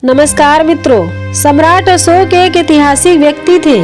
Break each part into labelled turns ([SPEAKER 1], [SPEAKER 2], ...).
[SPEAKER 1] नमस्कार मित्रों, सम्राट अशोक एक ऐतिहासिक व्यक्ति थे।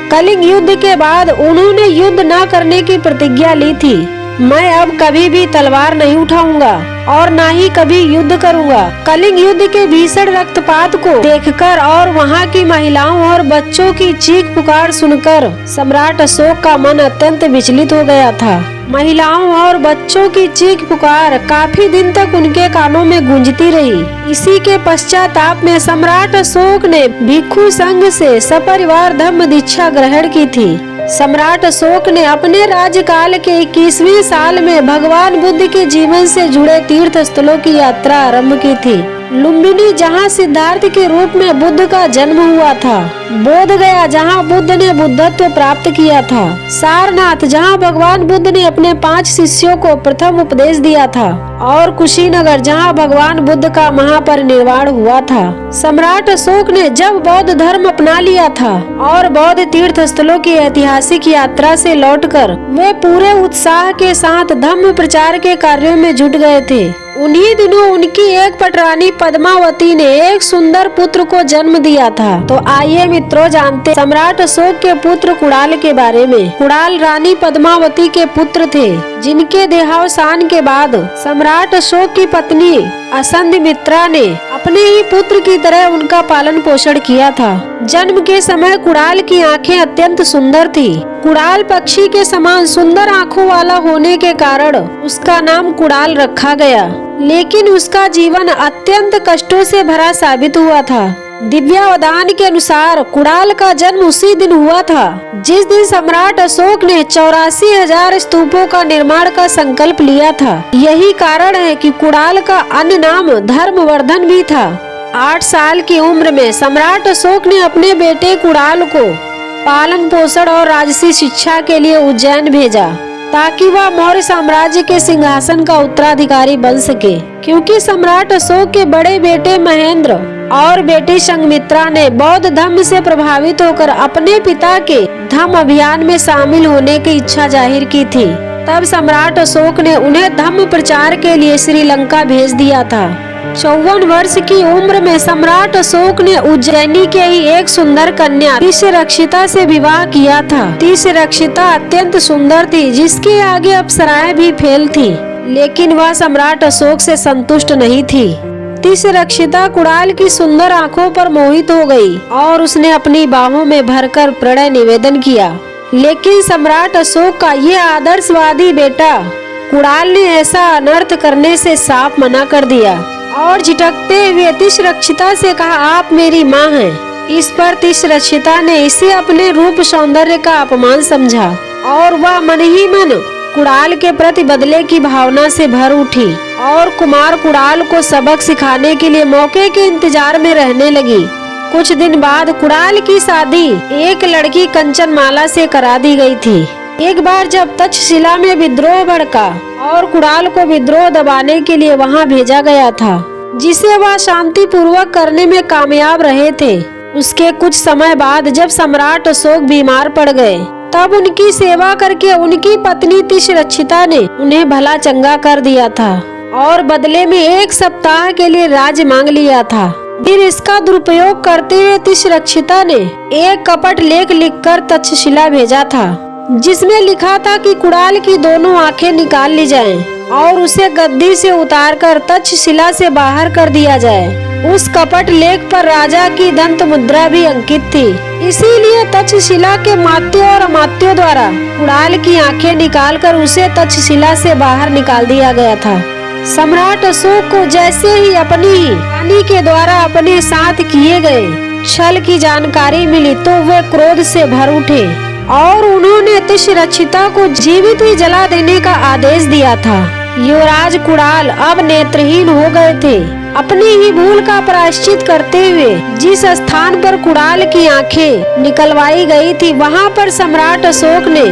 [SPEAKER 1] कलिंग युद्ध के बाद उन्होंने युद्ध न करने की प्रतिज्ञा ली थी। मैं अब कभी भी तलवार नहीं उठाऊंगा और न ही कभी युद्ध करूंगा। कलिंग युद्ध के भीषण रक्तपात को देखकर और वहां की महिलाओं और बच्चों की चीख पुकार सुनकर सम्राट अशोक का मन अत्यंत विचलित हो गया था। महिलाओं और बच्चों की चीख पुकार काफी दिन तक उनके कानों में गूंजती रही। इसी के पश्चाताप में सम्राट अशोक ने भिक्षु संघ से सपरिवार धम्म दीक्षा ग्रहण की थी। सम्राट अशोक ने अपने राज्यकाल के 21वें साल में भगवान बुद्ध के जीवन से जुड़े तीर्थ स्थलों की यात्रा आरंभ की थी। लुम्बिनी, जहाँ सिद्धार्थ के रूप में बुद्ध का जन्म हुआ था। बोध गया, जहाँ बुद्ध ने बुद्धत्व प्राप्त किया था। सारनाथ, जहाँ भगवान बुद्ध ने अपने 5 शिष्यों को प्रथम उपदेश दिया था। और कुशीनगर, जहाँ भगवान बुद्ध का महापरिनिर्वाण हुआ था। सम्राट अशोक ने जब बौद्ध धर्म अपना लिया था और बौद्ध तीर्थ स्थलों की ऐतिहासिक यात्रा से लौटकर वे पूरे उत्साह के साथ धम्म प्रचार के कार्यों में जुट गए थे। उन्हीं दिनों उनकी एक पटरानी पद्मावती ने एक सुंदर पुत्र को जन्म दिया था। तो आइए मित्रों, जानते सम्राट अशोक के पुत्र कुणाल के बारे में। कुणाल रानी पद्मावती के पुत्र थे, जिनके देहावसान के बाद सम्राट अशोक की पत्नी असंधिमित्रा ने अपने ही पुत्र की तरह उनका पालन पोषण किया था। जन्म के समय कुणाल की आंखें अत्यंत सुंदर थी। कुणाल पक्षी के समान सुंदर आंखों वाला होने के कारण उसका नाम कुणाल रखा गया। लेकिन उसका जीवन अत्यंत कष्टों से भरा साबित हुआ था। दिव्यावदान के अनुसार कुणाल का जन्म उसी दिन हुआ था जिस दिन सम्राट अशोक ने 84,000 स्तूपों का निर्माण का संकल्प लिया था। यही कारण है कि कुणाल का अन्य नाम धर्मवर्धन भी था। 8 साल की उम्र में सम्राट अशोक ने अपने बेटे कुणाल को पालन पोषण और राजसी शिक्षा के लिए उज्जैन भेजा, ताकि वह मौर्य साम्राज्य के सिंहासन का उत्तराधिकारी बन सके। क्योंकि सम्राट अशोक के बड़े बेटे महेंद्र और बेटी संघमित्रा ने बौद्ध धर्म से प्रभावित होकर अपने पिता के धम्म अभियान में शामिल होने की इच्छा जाहिर की थी। तब सम्राट अशोक ने उन्हें धम्म प्रचार के लिए श्रीलंका भेज दिया था। 54 वर्ष की उम्र में सम्राट अशोक ने उज्जैनी के ही एक सुंदर कन्या तिष्यरक्षिता से विवाह किया था। तिष्यरक्षिता अत्यंत सुंदर थी, जिसके आगे अप्सराएं भी फेल थी। लेकिन वह सम्राट अशोक से संतुष्ट नहीं थी। तिष्यरक्षिता कुणाल की सुंदर आंखों पर मोहित हो गई और उसने अपनी बाहों में भरकर प्रणय निवेदन किया। लेकिन सम्राट अशोक का यह आदर्शवादी बेटा कुणाल ने ऐसा अनर्थ करने से साफ मना कर दिया और झिटकते हुए तिष्यरक्षिता से कहा, आप मेरी माँ हैं। इस पर तिष्यरक्षिता ने इसे अपने रूप सौंदर्य का अपमान समझा और वह मन ही मन कुणाल के प्रति बदले की भावना से भर उठी और कुमार कुणाल को सबक सिखाने के लिए मौके के इंतजार में रहने लगी। कुछ दिन बाद कुणाल की शादी एक लड़की कंचनमाला से करा दी गई थी। एक बार जब तक्षशिला में विद्रोह भड़का और कुणाल को विद्रोह दबाने के लिए वहां भेजा गया था, जिसे वह शांति पूर्वक करने में कामयाब रहे थे। उसके कुछ समय बाद जब सम्राट अशोक बीमार पड़ गए, तब उनकी सेवा करके उनकी पत्नी तिष्यरक्षिता ने उन्हें भला चंगा कर दिया था और बदले में 1 सप्ताह के लिए राज्य मांग लिया था। फिर इसका दुरुपयोग करते हुए तिष्यरक्षिता ने एक कपट लेख लिखकर तक्षशिला भेजा था, जिसमें लिखा था कि कुणाल की दोनों आंखें निकाल ली जाएं और उसे गद्दी से उतारकर तक्षशिला से बाहर कर दिया जाए। उस कपट लेख पर राजा की दंत मुद्रा भी अंकित थी। इसीलिए तक्षशिला के मात्यों और अमात्यों द्वारा कुणाल की आंखें निकालकर उसे तक्षशिला से बाहर निकाल दिया गया था। सम्राट अशोक को जैसे ही अपनी रानी के द्वारा अपने साथ किए गए छल की जानकारी मिली, तो वे क्रोध से भर उठे और उन्होंने तिष्यरक्षिता को जीवित ही जला देने का आदेश दिया था। युवराज कुणाल अब नेत्रहीन हो गए थे। अपनी ही भूल का प्रायश्चित करते हुए जिस स्थान पर कुणाल की आंखें निकलवाई गई थी, वहां पर सम्राट अशोक ने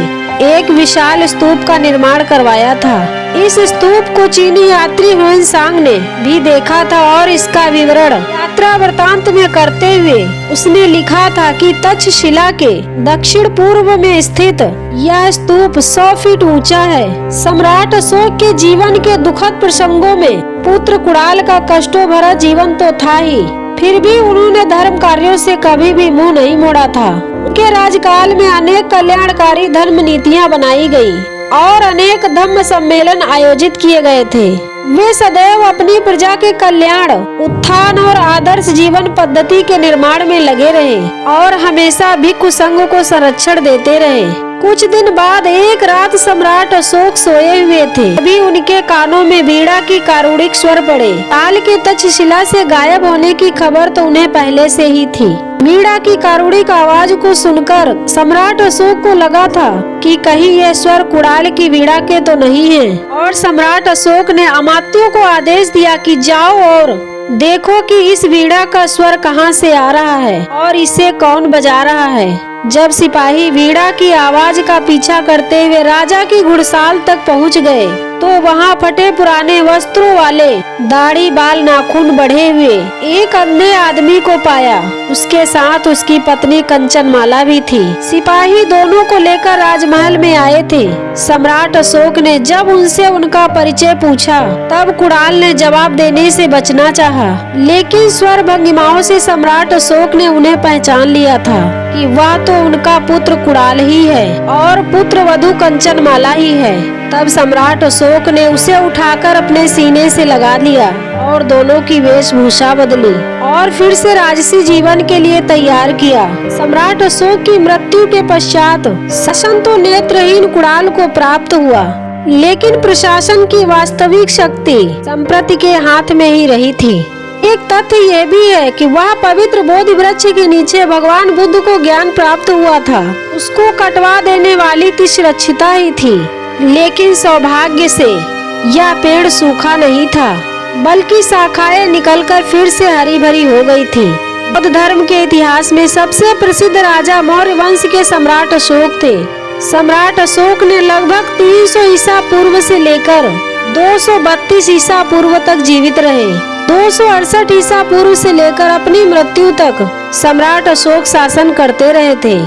[SPEAKER 1] एक विशाल स्तूप का निर्माण करवाया था। इस स्तूप को चीनी यात्री हुएनसांग ने भी देखा था और इसका विवरण यात्रा वृतांत में करते हुए उसने लिखा था कि तक्षशिला के दक्षिण पूर्व में स्थित यह स्तूप 100 फीट ऊंचा है। सम्राट अशोक के जीवन के दुखद प्रसंगों में पुत्र कुणाल का कष्टों भरा जीवन तो था ही, फिर भी उन्होंने धर्म कार्यों से कभी भी मुंह नहीं मोड़ा था। उनके राजकाल में अनेक कल्याणकारी धर्म नीतियाँ बनाई गई और अनेक धम्म सम्मेलन आयोजित किए गए थे। वे सदैव अपनी प्रजा के कल्याण, उत्थान और आदर्श जीवन पद्धति के निर्माण में लगे रहे और हमेशा भिक्षु संघ को संरक्षण देते रहे। कुछ दिन बाद एक रात सम्राट अशोक सोए हुए थे, अभी उनके कानों में वीणा की कारुणिक स्वर पड़े। ताल के तक्षशिला से गायब होने की खबर तो उन्हें पहले से ही थी। वीणा की कारुणिक आवाज को सुनकर सम्राट अशोक को लगा था कि कहीं यह स्वर कुड़ाल की वीणा के तो नहीं है, और सम्राट अशोक ने अमात्यों को आदेश दिया कि जाओ और देखो कि इस वीणा का स्वर कहाँ से आ रहा है और इसे कौन बजा रहा है। जब सिपाही वीणा की आवाज का पीछा करते हुए राजा की घुड़साल तक पहुंच गए तो वहां फटे पुराने वस्त्रों वाले, दाढ़ी बाल नाखून बढ़े हुए एक अंधे आदमी को पाया। उसके साथ उसकी पत्नी कंचनमाला भी थी। सिपाही दोनों को लेकर राजमहल में आए थे। सम्राट अशोक ने जब उनसे उनका परिचय पूछा तब कुड़ाल ने जवाब देने से बचना चाहा, लेकिन स्वर भंगिमाओं से सम्राट अशोक ने उन्हें पहचान लिया था कि वह तो उनका पुत्र कुड़ाल ही है और पुत्र वधू कंचनमाला ही है। तब सम्राट अशोक ने उसे उठाकर अपने सीने से लगा लिया और दोनों की वेशभूषा बदली और फिर से राजसी जीवन के लिए तैयार किया। सम्राट अशोक की मृत्यु के पश्चात शासन तो नेत्रहीन कुड़ाल को प्राप्त हुआ, लेकिन प्रशासन की वास्तविक शक्ति संप्रति के हाथ में ही रही थी। एक तथ्य यह भी है कि वह पवित्र बोधि वृक्ष के नीचे भगवान बुद्ध को ज्ञान प्राप्त हुआ था। उसको कटवा देने वाली तिष्रक्षिता ही थी, लेकिन सौभाग्य से यह पेड़ सूखा नहीं था, बल्कि शाखाएं निकलकर फिर से हरी भरी हो गई थी। बौद्ध धर्म के इतिहास में सबसे प्रसिद्ध राजा मौर्य वंश के सम्राट अशोक थे। सम्राट अशोक ने लगभग 300 ईसा पूर्व से लेकर 232 ईसा पूर्व तक जीवित रहे। 268 ईसा पूर्व से लेकर अपनी मृत्यु तक सम्राट अशोक शासन करते रहे थे।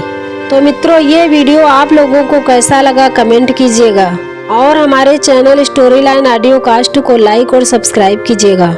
[SPEAKER 1] तो मित्रों, ये वीडियो आप लोगों को कैसा लगा कमेंट कीजिएगा और हमारे channel story line audio cast को लाइक और सब्सक्राइब कीजिएगा।